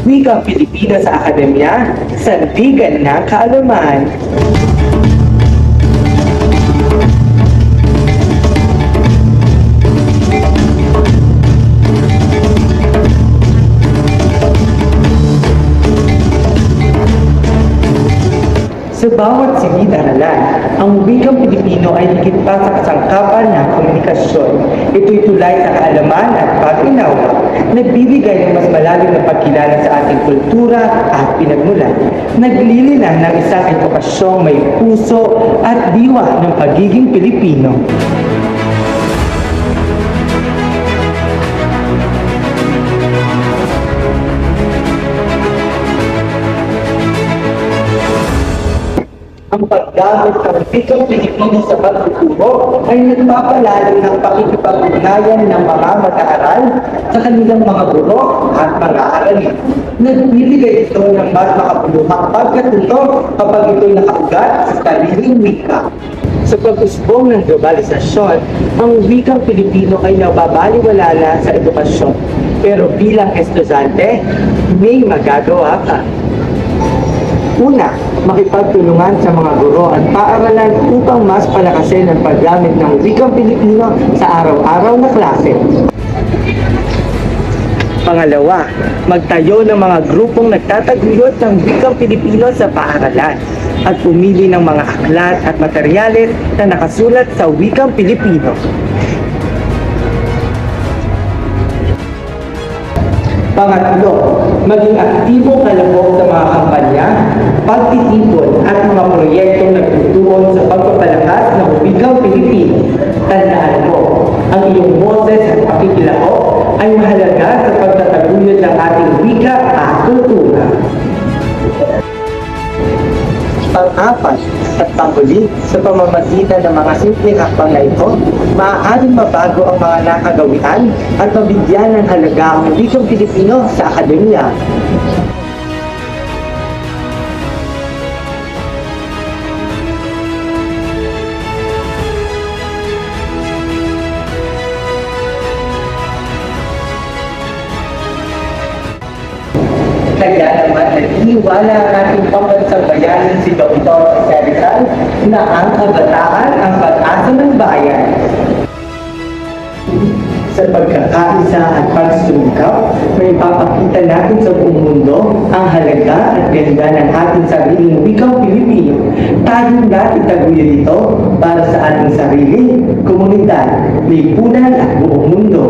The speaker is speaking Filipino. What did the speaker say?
Wikang Pilipino sa Akademya, Sandigan ng Kaalaman. Sa bawat silid-aralan, ang wikang Pilipino ay higit pa sa kasangkapan ng komunikasyon. Ito'y tulay sa kaalaman at pag-unawa, nagbibigay ng mas malalim na pagkilala sa ating kultura at pinagmulan. Naglilinaw ng isang edukasyong may puso at diwa ng pagiging Pilipino. Ang paggamit ng wikang Pilipino sa pagtuturo ay nagpapalalim ng pakikipag-ugnayan ng mga mag-aaral sa kanilang mga guro at mga aralin. Nagbibigay ito ng mas makabuluhang pagkatuto kapag ito'y nakaugat sa sariling wika. Sa pag-usbong ng globalisasyon, ang wikang Pilipino ay nababaliwala na sa edukasyon. Pero bilang estudyante, may magagawa ka. Una, makipagtulungan sa mga guro at paaralan upang mas palakasin ang paggamit ng wikang Pilipino sa araw-araw na klase. Pangalawa, magtayo ng mga grupong nagtataguyod ng wikang Pilipino sa paaralan at pumili ng mga aklat at materyales na nakasulat sa wikang Pilipino. Pangatlo, maging aktibo kalahok sa mga kampanya, pagtitipon at mga proyektong nagtutuon sa pagpapalakas ng wikang Pilipino. Tandaan mo, ang iyong boses at pakikilahok ay mahalaga sa pagtataguyod ng ating wika at kultura. Pang-apat at panghuli, sa pamamagitan ng mga simpleng hakbang na ito, maaaring mabago ang mga nakagawian at mabigyan ng halaga ang wikang Pilipino sa akademya. Kaya naman naghiwala ang ating pambansang bayanin si Dr. Rizal na ang kabataan ang pag-asa ng bayan. Sa pagkakaisa at pagsumikap, may papakita natin sa buong mundo ang halaga at ganda ng ating sariling wikang Pilipino. Tayong natin taguyod ito para sa ating sarili, komunidad, lipunan at buong mundo.